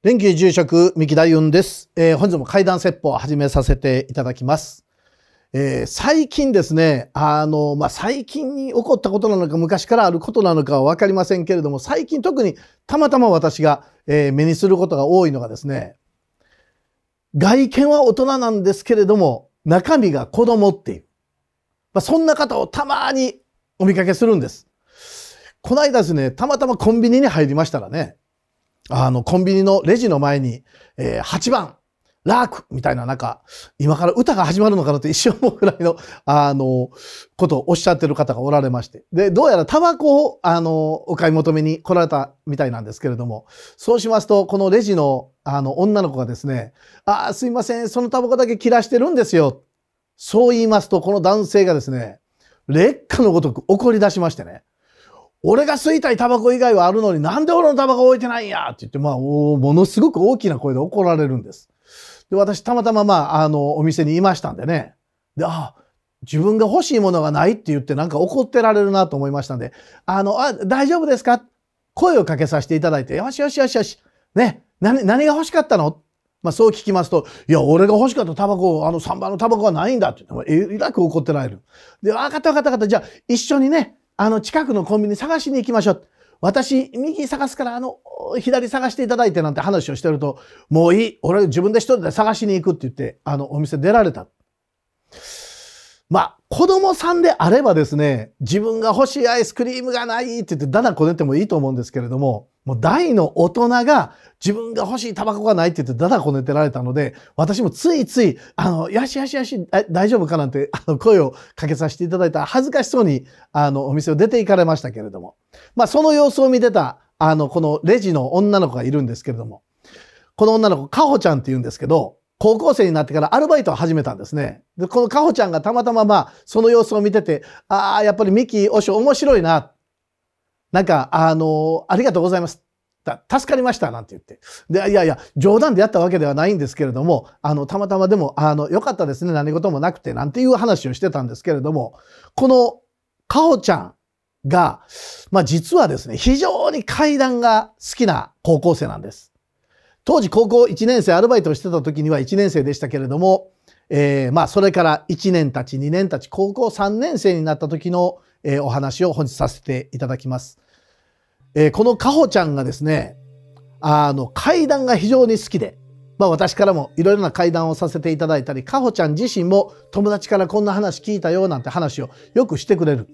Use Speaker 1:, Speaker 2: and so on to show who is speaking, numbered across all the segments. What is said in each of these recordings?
Speaker 1: 連休住職三木大雲です。本日も怪談説法を始めさせていただきます。最近ですね、最近に起こったことなのか昔からあることなのかは分かりませんけれども、最近特にたまたま私が、目にすることが多いのがですね、外見は大人なんですけれども中身が子供っていう、そんな方をたまにお見かけするんです。この間ですね、たまたまコンビニに入りましたらね、コンビニのレジの前に、8番ラークみたいな、なんか今から歌が始まるのかなって一瞬思うぐらいのことをおっしゃってる方がおられまして、でどうやらタバコをお買い求めに来られたみたいなんですけれども、そうしますとこのレジの女の子がですね「すいません、そのタバコだけ切らしてるんですよ」、そう言いますと、この男性がですね烈火のごとく怒り出しましてね、俺が吸いたいタバコ以外はあるのになんで俺のタバコ置いてないんやって言って、ものすごく大きな声で怒られるんです。で私たまたまお店にいましたんでね、で自分が欲しいものがないって言ってなんか怒ってられるなと思いましたんで、大丈夫ですか、声をかけさせていただいて、よしよしよしよしね、何が欲しかったの、そう聞きますと、いや俺が欲しかったタバコ、3番のタバコはないんだって言ってえらく怒ってられる。で分かった分かった分かった、じゃあ一緒にね近くのコンビニ探しに行きましょう。私右探すから左探していただいてなんて話をしてると、もういい、俺自分で一人で探しに行くって言ってお店出られた。子供さんであればですね、自分が欲しいアイスクリームがないって言ってだだこねてもいいと思うんですけれども、もう大の大人が自分が欲しいタバコがないって言ってだだこねてられたので、私もついついよしよしよし大丈夫かなんて声をかけさせていただいたら、恥ずかしそうにお店を出て行かれましたけれども、その様子を見てたこのレジの女の子がいるんですけれども、この女の子かほちゃんって言うんですけど、高校生になってからアルバイトを始めたんですね。でこのかほちゃんがたまたまその様子を見てて、やっぱりミキおし面白いな、なんかありがとうございます、助かりましたなんて言って、でいやいや冗談でやったわけではないんですけれども、たまたまでもよかったですね、何事もなくてなんていう話をしてたんですけれども、このかほちゃんが実はですね非常に怪談が好きな高校生なんです。当時高校1年生アルバイトをしてた時には1年生でしたけれども、それから1年経ち2年経ち高校3年生になった時の、お話を本日させていただきます。このかほちゃんがですね怪談が非常に好きで、私からもいろいろな怪談をさせていただいたり、かほちゃん自身も友達からこんな話聞いたよなんて話をよくしてくれる。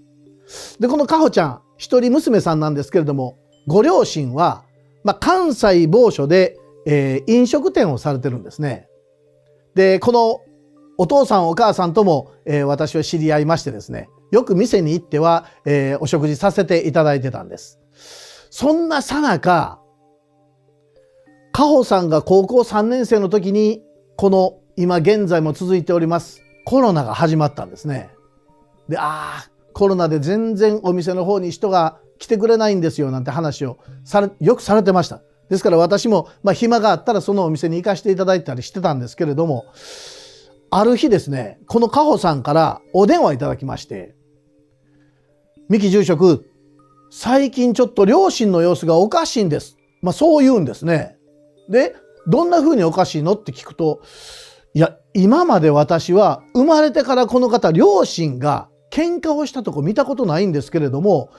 Speaker 1: でこのかほちゃん一人娘さんなんですけれども、ご両親は、関西某所で飲食店をされてるんですね。でこのお父さんお母さんとも、私は知り合いましてですね、よく店に行っては、お食事させていただいてたんです。そんなさなかかほさんが高校3年生の時に、この今現在も続いておりますコロナが始まったんですね。でコロナで全然お店の方に人が来てくれないんですよなんて話をよくされてました。ですから私も暇があったらそのお店に行かせていただいたりしてたんですけれども、ある日ですねこのかほさんからお電話いただきまして「三木住職、最近ちょっと両親の様子がおかしいんです」、そう言うんですね。でどんな風におかしいのって聞くと、いや今まで私は生まれてからこの方両親が喧嘩をしたとこ見たことないんですけれども、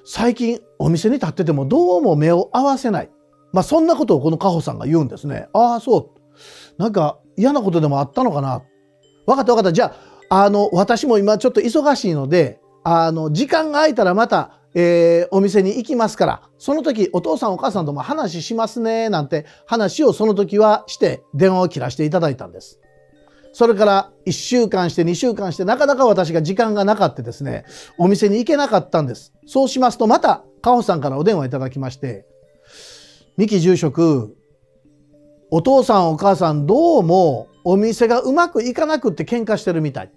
Speaker 1: 最近お店に立っててもどうも目を合わせない、そんなことをこのかほさんが言うんですね。そう、なんか嫌なことでもあったのかな。分かった分かった、じゃあ私も今ちょっと忙しいので時間が空いたらまた、お店に行きますから、その時お父さんお母さんとも話しますねなんて話をその時はして電話を切らせていただいたんです。それから1週間して2週間して、なかなか私が時間がなかったですねお店に行けなかったんです。そうしますとまたかほさんからお電話いただきまして「三木住職、お父さんお母さんどうもお店がうまくいかなくって喧嘩してるみたい」、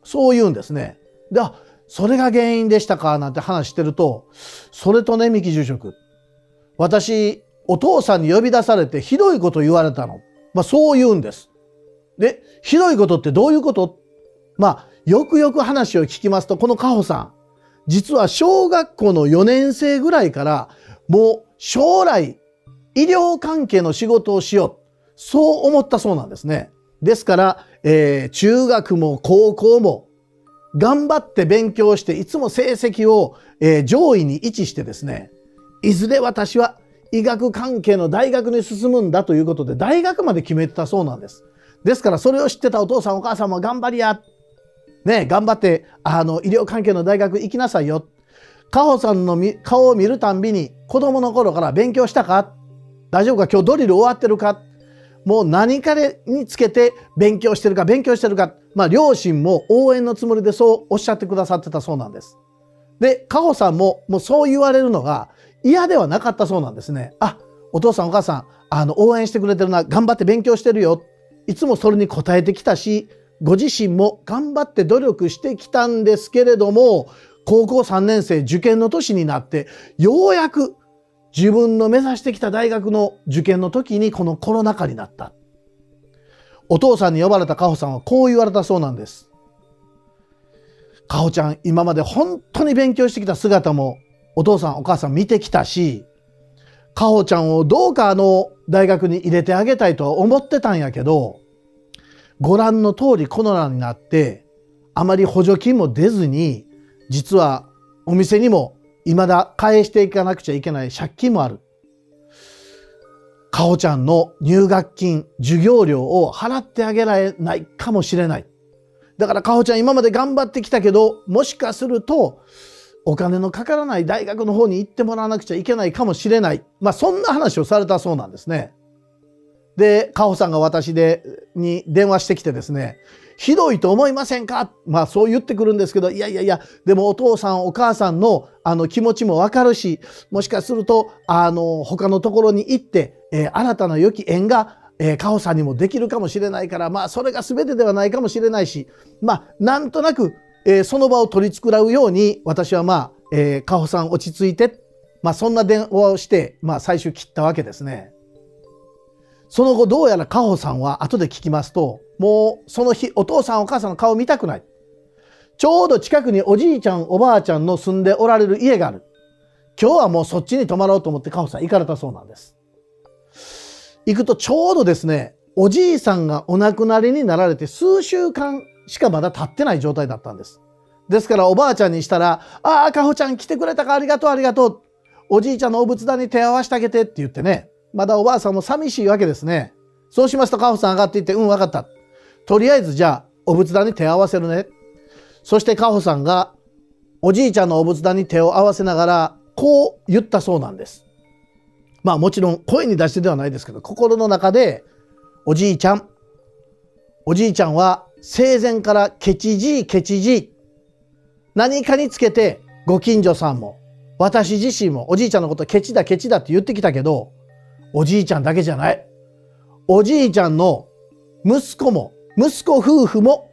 Speaker 1: そう言うんですね。でそれが原因でしたかなんて話してると、それとね三木住職、私お父さんに呼び出されてひどいこと言われたの、そう言うんです。でひどいことってどういうこと、よくよく話を聞きますと、このかほさん実は小学校の4年生ぐらいからもう将来医療関係の仕事をしよう。そう思ったそうなんですね。ですから、中学も高校も頑張って勉強して、いつも成績を、上位に位置してですね、いずれ私は医学関係の大学に進むんだということで、大学まで決めてたそうなんです。ですから、それを知ってたお父さんお母さんも頑張りや。ね、頑張って、医療関係の大学行きなさいよ。カホさんの顔を見るたんびに、子供の頃から勉強したか？大丈夫か？今日ドリル終わってるか？もう何かにつけて勉強してるか。両親も応援のつもりでそうおっしゃってくださってたそうなんです。で、カホさんももうそう言われるのが嫌ではなかったそうなんですね。あ、お父さんお母さん、応援してくれてるな。頑張って勉強してるよ。いつもそれに応えてきたし、ご自身も頑張って努力してきたんですけれども、高校3年生受験の年になって、ようやく自分の目指してきた大学の受験の時にこのコロナ禍になった。お父さんに呼ばれたカホさんはこう言われたそうなんです。カホちゃん、今まで本当に勉強してきた姿もお父さんお母さん見てきたし、カホちゃんをどうか大学に入れてあげたいとは思ってたんやけど、ご覧の通りコロナになってあまり補助金も出ずに、実はお店にも未だ返していかなくちゃいけない借金もある。カホちゃんの入学金、授業料を払ってあげられないかもしれない。だからカホちゃん今まで頑張ってきたけど、もしかするとお金のかからない大学の方に行ってもらわなくちゃいけないかもしれない。そんな話をされたそうなんですね。で、カホさんが私に電話してきてですね、ひどいと思いませんか？そう言ってくるんですけど、いや、でもお父さんお母さんの気持ちもわかるし、もしかすると他のところに行って、新たな良き縁が、カホさんにもできるかもしれないから、それが全てではないかもしれないし、なんとなく、その場を取り繕うように、私はカホさん落ち着いて、そんな電話をして、最終切ったわけですね。その後どうやらカホさんは後で聞きますと、もうその日お父さんお母さんの顔を見たくない。ちょうど近くにおじいちゃんおばあちゃんの住んでおられる家がある。今日はもうそっちに泊まろうと思ってカホさん行かれたそうなんです。行くとちょうどですね、おじいさんがお亡くなりになられて数週間しかまだ経ってない状態だったんです。ですからおばあちゃんにしたら、ああ、カホちゃん来てくれたか、ありがとうありがとう。おじいちゃんのお仏壇に手を合わせてあげてって言ってね、まだおばあさんも寂しいわけですね。そうしますとカホさん上がっていって、分かった。とりあえずじゃあお仏壇に手を合わせるね。そしてカホさんがおじいちゃんのお仏壇に手を合わせながらこう言ったそうなんです。もちろん声に出してではないですけど、心の中でおじいちゃんは生前からケチじい何かにつけてご近所さんも私自身もおじいちゃんのことケチだって言ってきたけど、おじいちゃんだけじゃない。おじいちゃんの息子夫婦も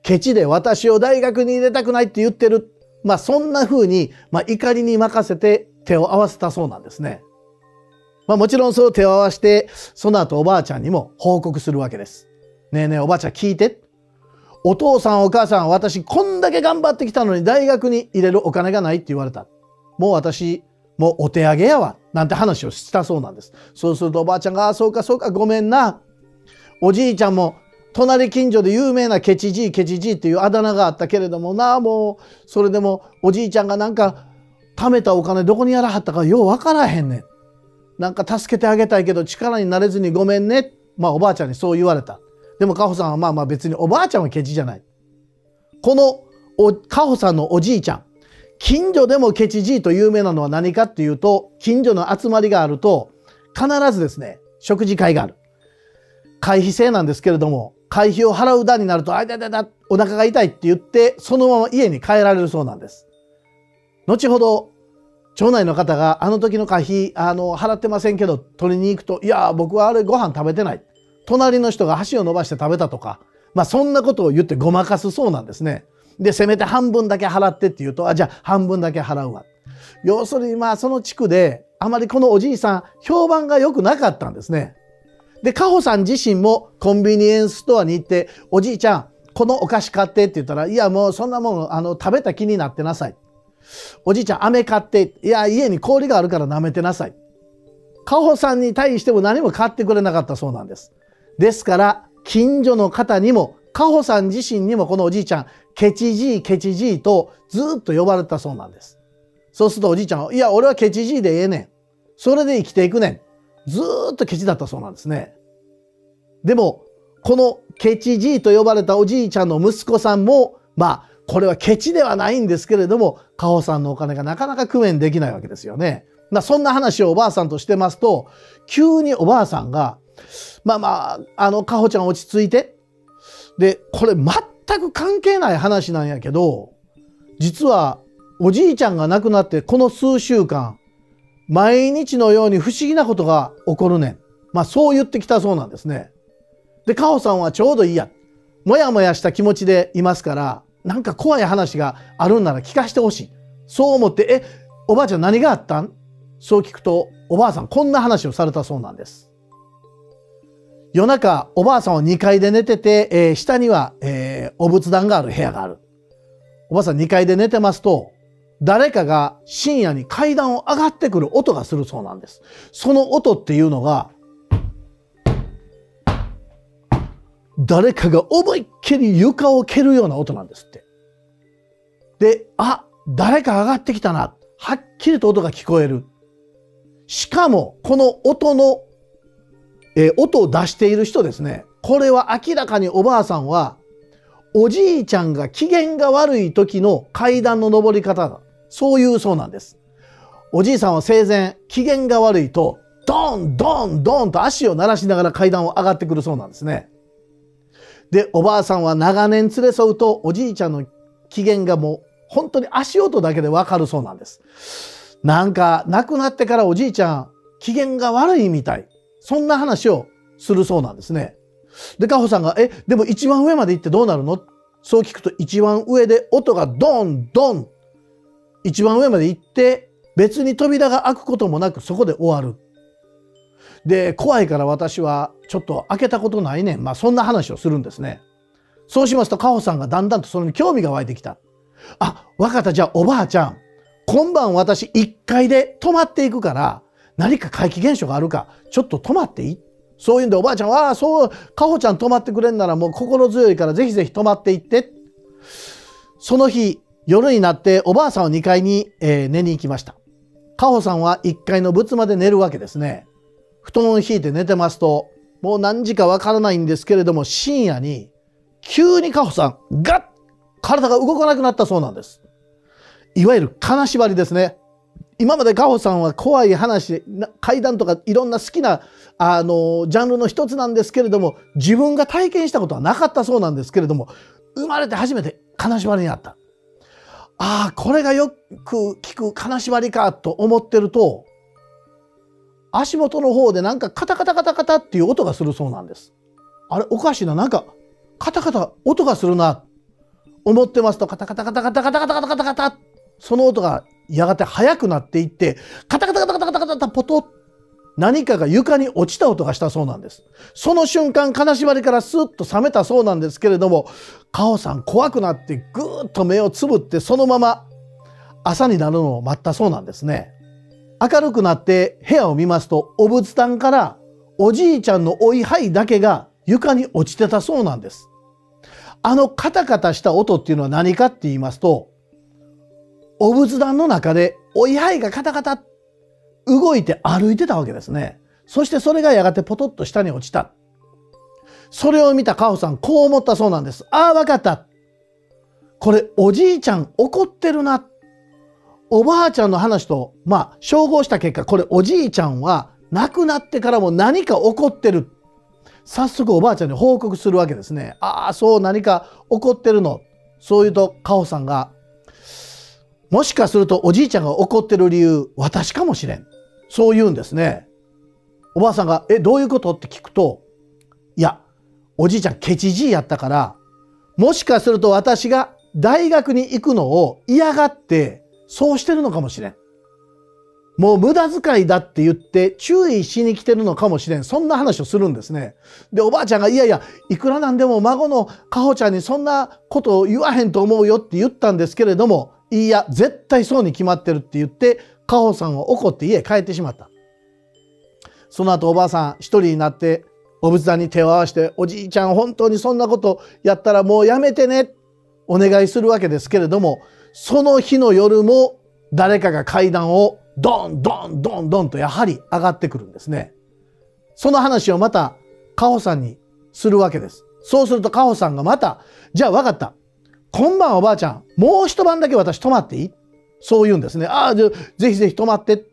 Speaker 1: ケチで私を大学に入れたくないって言ってる。そんな風に、怒りに任せて手を合わせたそうなんですね。もちろんその手を合わせて、その後おばあちゃんにも報告するわけです。ねえねえおばあちゃん聞いて。お父さんお母さん、私こんだけ頑張ってきたのに大学に入れるお金がないって言われた。もう私、もうお手上げやわ。なんて話をしたそうなんです。そうするとおばあちゃんが、そうかごめんな。おじいちゃんも隣近所で有名なケチじいっていうあだ名があったけれどもな、もうそれでもおじいちゃんがなんか貯めたお金どこにやらはったかようわからへんねん。なんか助けてあげたいけど力になれずにごめんね。おばあちゃんにそう言われた。でもカホさんは別におばあちゃんはケチじゃない。このカホさんのおじいちゃん、近所でもケチじいと有名なのは何かっていうと、近所の集まりがあると必ずですね、食事会がある。会費制なんですけれども、会費を払う段になると、お腹が痛いって言って、そのまま家に帰られるそうなんです。後ほど、町内の方があの時の会費、払ってませんけど、取りに行くと、いや、僕はあれご飯食べてない。隣の人が箸を伸ばして食べたとか、そんなことを言ってごまかすそうなんですね。で、せめて半分だけ払ってって言うと、じゃあ半分だけ払うわ。要するにその地区で、あまりこのおじいさん、評判が良くなかったんですね。で、カホさん自身もコンビニエンスストアに行って、おじいちゃん、このお菓子買ってって言ったら、いや、もうそんなもん、食べた気になってなさい。おじいちゃん、飴買って、いや、家に氷があるから舐めてなさい。カホさんに対しても何も買ってくれなかったそうなんです。ですから、近所の方にも、カホさん自身にもこのおじいちゃん、ケチじい、ケチじいとずっと呼ばれたそうなんです。そうするとおじいちゃんは、いや、俺はケチじいでええねん。それで生きていくねん。ずーっとケチだったそうなんですね。でも、このケチじいと呼ばれたおじいちゃんの息子さんも、これはケチではないんですけれども、カホさんのお金がなかなか工面できないわけですよね。そんな話をおばあさんとしてますと、急におばあさんが、カホちゃん落ち着いて、で、これ全く関係ない話なんやけど、実はおじいちゃんが亡くなってこの数週間、毎日のように不思議なことが起こるねん。そう言ってきたそうなんですね。で、カホさんはちょうどいいや。もやもやした気持ちでいますから、なんか怖い話があるんなら聞かせてほしい。そう思って、おばあちゃん何があったん？そう聞くと、おばあさんこんな話をされたそうなんです。夜中、おばあさんは2階で寝てて、下には、お仏壇がある部屋がある。おばあさん2階で寝てますと、誰かが深夜に階段を上がってくる音がするそうなんです。その音っていうのが、誰かが思いっきり床を蹴るような音なんですって。で、誰か上がってきたな。はっきりと音が聞こえる。しかも、この音の、音を出している人ですね。これは明らかにおばあさんは、おじいちゃんが機嫌が悪い時の階段の登り方だ。そういうそうなんです。おじいさんは生前、機嫌が悪いと、ドン、ドン、ドンと足を鳴らしながら階段を上がってくるそうなんですね。で、おばあさんは長年連れ添うと、おじいちゃんの機嫌がもう本当に足音だけでわかるそうなんです。なんか亡くなってからおじいちゃん機嫌が悪いみたい。そんな話をするそうなんですね。で、カホさんが、でも一番上まで行ってどうなるの？そう聞くと一番上で音がドンドン。一番上まで行って別に扉が開くこともなくそこで終わる。で、怖いから私はちょっと開けたことないねん。そんな話をするんですね。そうしますとカホさんがだんだんとそれに興味が湧いてきた。わかった。じゃあおばあちゃん、今晩私1階で泊まっていくから、何か怪奇現象があるか、ちょっと泊まっていい？そういうんでおばあちゃんは、カホちゃん泊まってくれんならもう心強いからぜひぜひ泊まっていって。その日、夜になっておばあさんは2階に、寝に行きました。カホさんは1階の仏間で寝るわけですね。布団を引いて寝てますと、もう何時かわからないんですけれども、深夜に急にカホさん、ガッ！体が動かなくなったそうなんです。いわゆる金縛りですね。今までカホさんは怖い話、怪談とかいろんな好きなジャンルの一つなんですけれども、自分が体験したことはなかったそうなんですけれども、生まれて初めて金縛りにあった。これがよく聞く金縛りかと思ってると、足元の方でなんかカタカタカタカタっていう音がするそうなんです。あれおかしいな、なんかカタカタ音がするな思ってますと、カタカタカタカタカタカタカタカタカタ、その音がやがて速くなっていって、カタカタカタカタカタカタカタポトッ、何かが床に落ちた音がしたそうなんです。その瞬間金縛りからスッと覚めたそうなんですけれども、カホさん怖くなってぐーっと目をつぶってそのまま朝になるのを待ったそうなんですね。明るくなって部屋を見ますと、お仏壇からおじいちゃんのお位牌だけが床に落ちてたそうなんです。カタカタした音っていうのは何かって言いますと、お仏壇の中でお位牌がカタカタ動いて歩いてたわけですね。そしてそれがやがてポトッと下に落ちた。それを見たカホさん、こう思ったそうなんです。わかった。これおじいちゃん怒ってるな。おばあちゃんの話と照合した結果、これおじいちゃんは亡くなってからも何か起こってる。早速おばあちゃんに報告するわけですね。そう、何か起こってるの。そう言うとカホさんが、もしかするとおじいちゃんが怒ってる理由、私かもしれん。そう言うんですね。おばあさんが、どういうことって聞くと、いや、おじいちゃんケチじいやったから、もしかすると私が大学に行くのを嫌がって、そうしてるのかもしれん。もう無駄遣いだって言って注意しに来てるのかもしれん。そんな話をするんですね。で、おばあちゃんが、いやいや、いくらなんでも孫のカホちゃんにそんなことを言わへんと思うよって言ったんですけれども、いや、絶対そうに決まってるって言って、カホさんは怒って家へ帰ってしまった。その後おばあさん一人になってお仏壇に手を合わせて、おじいちゃん本当にそんなことやったらもうやめてね、お願いするわけですけれども、その日の夜も誰かが階段をドンドンドンドンとやはり上がってくるんですね。その話をまたカホさんにするわけです。そうするとカホさんがまた、じゃあ分かった。今晩おばあちゃん、もう一晩だけ私泊まっていい？そう言うんですね。ああ、ぜひぜひ泊まって。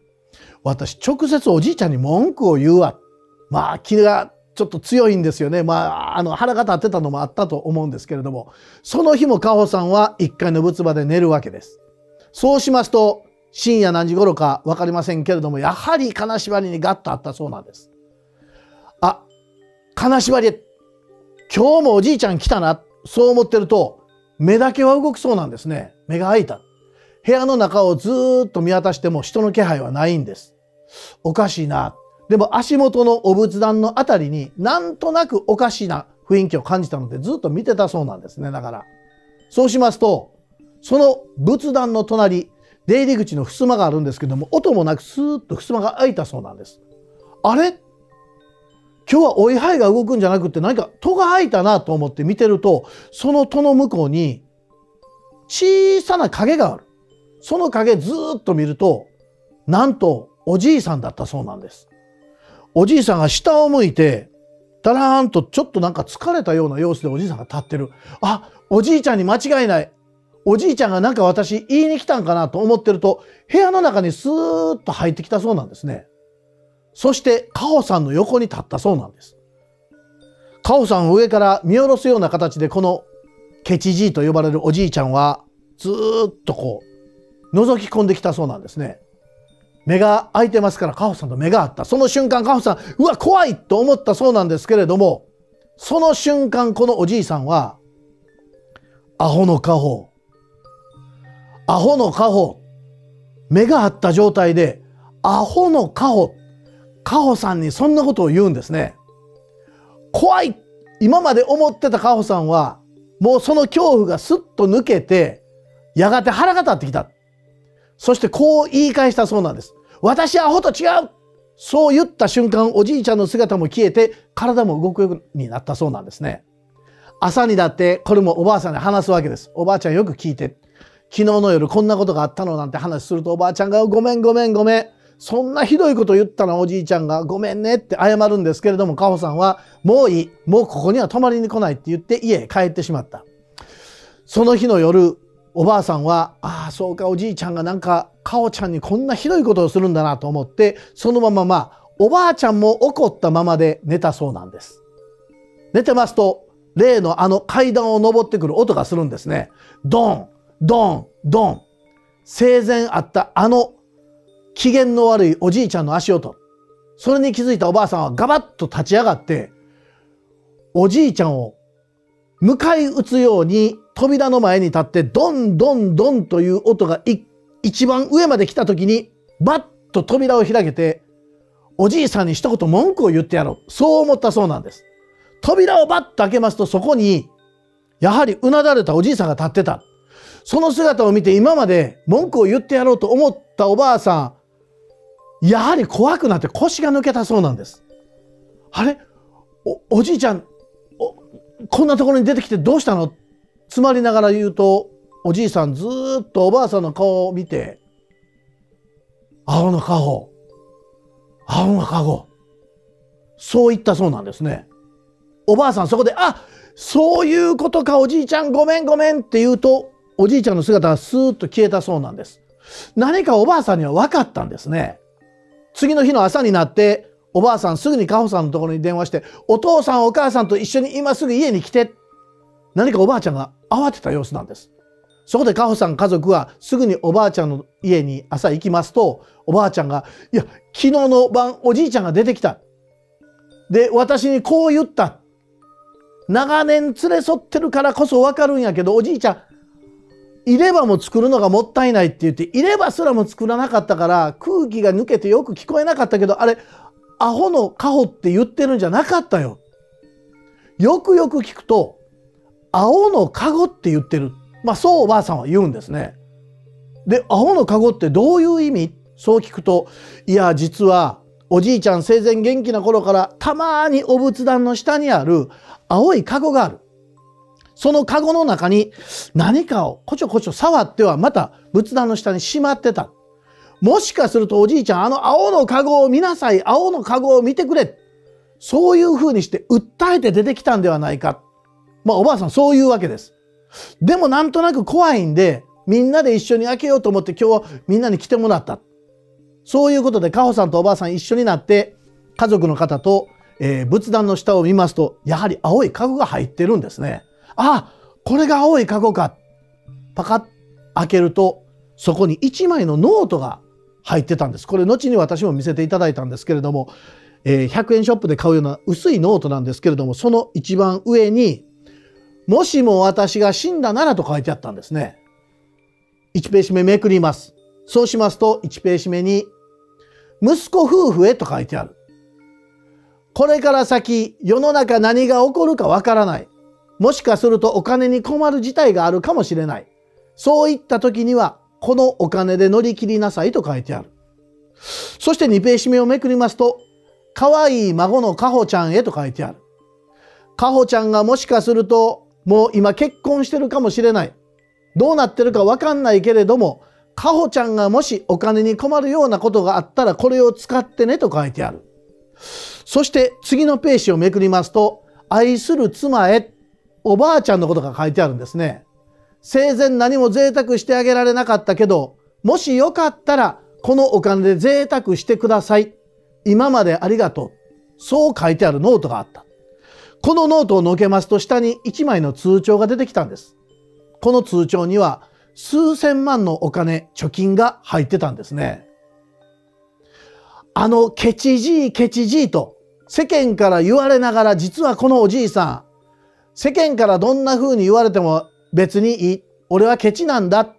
Speaker 1: 私直接おじいちゃんに文句を言うわ。まあ気がちょっと強いんですよね。まあ腹が立ってたのもあったと思うんですけれども、その日もカホさんは1階の仏場で寝るわけです。そうしますと深夜何時頃か分かりませんけれども、やはり金縛りにガッとあったそうなんです。あ、金縛り、今日もおじいちゃん来たな、そう思ってると目だけは動くそうなんですね。目が開いた。部屋の中をずーっと見渡しても人の気配はないんです。おかしいな。でも足元のお仏壇のあたりになんとなくおかしな雰囲気を感じたのでずっと見てたそうなんですね。だからそうしますと、その仏壇の隣、出入り口の襖があるんですけども、音もなくスーッと襖が開いたそうなんです。あれ、今日はお位牌が動くんじゃなくて何か戸が開いたなと思って見てると、その戸の向こうに小さな影がある。その影ずーっと見ると、なんとおじいさんだったそうなんです。おじいさんが下を向いて、だらーんとちょっとなんか疲れたような様子でおじいさんが立ってる。あ、おじいちゃんに間違いない。おじいちゃんがなんか私言いに来たんかなと思ってると、部屋の中にスーッと入ってきたそうなんですね。そしてカホさんの横に立ったそうなんです。カホさんを上から見下ろすような形で、このケチじいと呼ばれるおじいちゃんはずーっとこう覗き込んできたそうなんですね。目が開いてますからカホさんと目が合った。その瞬間カホさん、うわ怖いと思ったそうなんですけれども、その瞬間このおじいさんは、アホのカホ、アホのカホ、目が合った状態でアホのカホ、カホさんにそんなことを言うんですね。怖い、今まで思ってたカホさんはもうその恐怖がスッと抜けて、やがて腹が立ってきた。そしてこう言い返したそうなんです。私はアホと違う。そう言った瞬間、おじいちゃんの姿も消えて体も動くようになったそうなんですね。朝になってこれもおばあさんに話すわけです。おばあちゃんよく聞いて。昨日の夜こんなことがあったのなんて話すると、おばあちゃんがごめんごめんごめん。そんなひどいこと言ったのおじいちゃんがごめんねって謝るんですけれども、カホさんはもういい。もうここには泊まりに来ないって言って家へ帰ってしまった。その日の夜、おばあさんは、ああそうか、おじいちゃんがなんかカホちゃんにこんなひどいことをするんだなと思って、そのままおばあちゃんも怒ったままで寝たそうなんです。寝てますと例のあの階段を登ってくる音がするんですね。ドンドンドン。生前あったあの機嫌の悪いおじいちゃんの足音。それに気づいたおばあさんはガバッと立ち上がって、おじいちゃんを迎え撃つように扉の前に立って、ドンドンドンという音が一番上まで来た時にバッと扉を開けて、おじいさんに一言文句を言ってやろう、そう思ったそうなんです。扉をバッと開けますと、そこにやはりうなだれたおじいさんが立ってた。その姿を見て、今まで文句を言ってやろうと思ったおばあさん、やはり怖くなって腰が抜けたそうなんです。あれ、おじいちゃん、こんなところに出てきてどうしたの？詰まりながら言うと、おじいさんずーっとおばあさんの顔を見て、青のカホ、青のカホ、そう言ったそうなんですね。おばあさんそこで、あ、そういうことか、おじいちゃんごめんごめんって言うと、おじいちゃんの姿がスーッと消えたそうなんです。何かおばあさんには分かったんですね。次の日の朝になって、おばあさんすぐにカホさんのところに電話して、お父さんお母さんと一緒に今すぐ家に来て。何かおばあちゃんが慌てた様子なんです。そこでカホさん家族はすぐにおばあちゃんの家に朝行きますと、おばあちゃんが、いや、昨日の晩おじいちゃんが出てきた。で、私にこう言った。長年連れ添ってるからこそ分かるんやけど、おじいちゃん、入れ歯も作るのがもったいないって言って、入れ歯すらも作らなかったから空気が抜けてよく聞こえなかったけど、あれ、アホのカホって言ってるんじゃなかったよ。よくよく聞くと、青のカゴって言ってる。そうおばあさんは言うんですね。で、青のカゴってどういう意味？そう聞くと、いや、実はおじいちゃん生前元気な頃からたまにお仏壇の下にある青いカゴがある。そのカゴの中に何かをこちょこちょ触ってはまた仏壇の下にしまってた。もしかするとおじいちゃん、あの青のカゴを見なさい、青のカゴを見てくれ。そういうふうにして訴えて出てきたんではないか。おばあさんそういうわけです。でもなんとなく怖いんで、みんなで一緒に開けようと思って今日はみんなに来てもらった。そういうことでカホさんとおばあさん一緒になって家族の方と、仏壇の下を見ますと、やはり青いカゴが入ってるんですね。あ、これが青いカゴか。パカッ開けるとそこに1枚のノートが入ってたんです。これ後に私も見せていただいたんですけれども、100円ショップで買うような薄いノートなんですけれども、その一番上にもしも私が死んだならと書いてあったんですね。1ページ目めくります。そうしますと1ページ目に息子夫婦へと書いてある。これから先世の中何が起こるかわからない。もしかするとお金に困る事態があるかもしれない。そういった時にはこのお金で乗り切りなさいと書いてある。そして2ページ目をめくりますと、可愛い孫のカホちゃんへと書いてある。カホちゃんがもしかするともう今結婚してるかもしれない。どうなってるかわかんないけれども、カホちゃんがもしお金に困るようなことがあったらこれを使ってねと書いてある。そして次のページをめくりますと、愛する妻へ、おばあちゃんのことが書いてあるんですね。生前何も贅沢してあげられなかったけど、もしよかったらこのお金で贅沢してください。今までありがとう。そう書いてあるノートがあった。このノートをのけますと下に1枚の通帳が出てきたんです。この通帳には数千万のお金、貯金が入ってたんですね。ケチじいケチじいと世間から言われながら、実はこのおじいさん、世間からどんな風に言われても別にいい。俺はケチなんだ。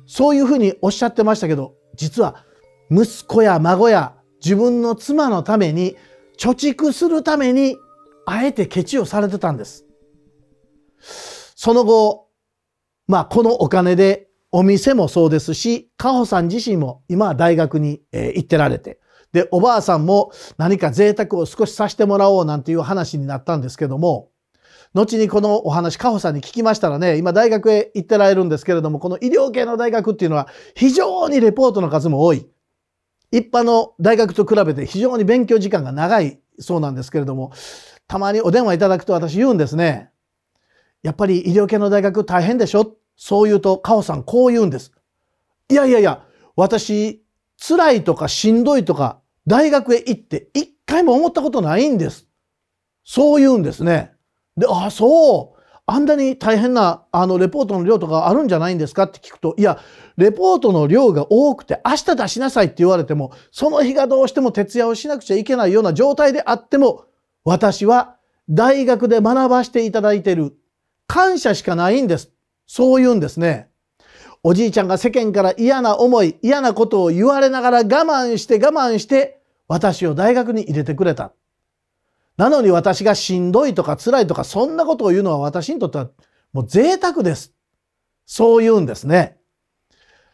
Speaker 1: そういう風におっしゃってましたけど、実は息子や孫や自分の妻のために、貯蓄するために、あえてケチをされてたんです。その後、このお金でお店もそうですし、カホさん自身も今は大学に行ってられて、で、おばあさんも何か贅沢を少しさせてもらおうなんていう話になったんですけども、後にこのお話、カホさんに聞きましたらね、今大学へ行ってられるんですけれども、この医療系の大学っていうのは非常にレポートの数も多い。一般の大学と比べて非常に勉強時間が長いそうなんですけれども、たまにお電話いただくと私言うんですね。やっぱり医療系の大学大変でしょ？そう言うと、カホさんこう言うんです。いやいやいや、私、辛いとかしんどいとか、大学へ行って一回も思ったことないんです。そう言うんですね。で、あ、そう。あんなに大変なレポートの量とかあるんじゃないんですかって聞くと、いや、レポートの量が多くて明日出しなさいって言われても、その日がどうしても徹夜をしなくちゃいけないような状態であっても、私は大学で学ばせていただいている。感謝しかないんです。そう言うんですね。おじいちゃんが世間から嫌な思い、嫌なことを言われながら我慢して、私を大学に入れてくれた。なのに私がしんどいとか辛いとかそんなことを言うのは私にとってはもう贅沢です。そう言うんですね。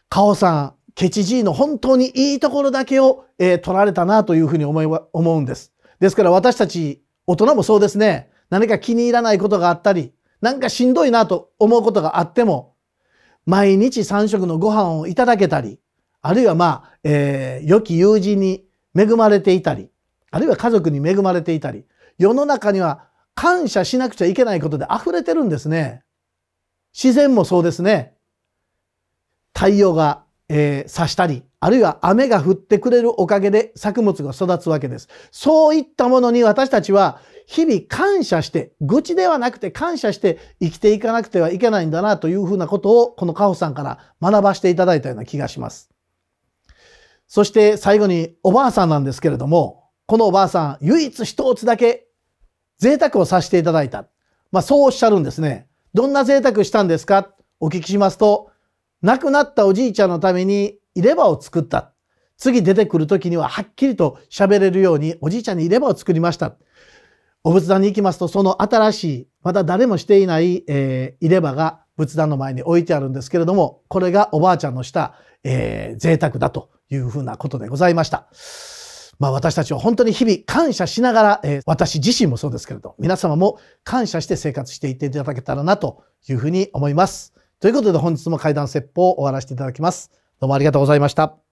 Speaker 1: カホさん、ケチじいの本当にいいところだけを、取られたなというふうに思うんです。ですから私たち大人もそうですね。何か気に入らないことがあったり、なんかしんどいなと思うことがあっても、毎日3食のご飯をいただけたり、あるいは良き友人に恵まれていたり、あるいは家族に恵まれていたり、世の中には感謝しなくちゃいけないことで溢れてるんですね。自然もそうですね。太陽が、差したり、あるいは雨が降ってくれるおかげで作物が育つわけです。そういったものに私たちは日々感謝して、愚痴ではなくて感謝して生きていかなくてはいけないんだなというふうなことをこのカホさんから学ばせていただいたような気がします。そして最後におばあさんなんですけれども、このおばあさん唯一一つだけ贅沢をさせていただいた。そうおっしゃるんですね。どんな贅沢したんですか？お聞きしますと、亡くなったおじいちゃんのために入れ歯を作った。次出てくる時にははっきりと喋れるようにおじいちゃんに入れ歯を作りました。お仏壇に行きますと、その新しい、まだ誰もしていない、入れ歯が仏壇の前に置いてあるんですけれども、これがおばあちゃんのした、贅沢だというふうなことでございました。私たちは本当に日々感謝しながら、私自身もそうですけれど、皆様も感謝して生活していっていただけたらなというふうに思います。ということで本日も怪談説法を終わらせていただきます。どうもありがとうございました。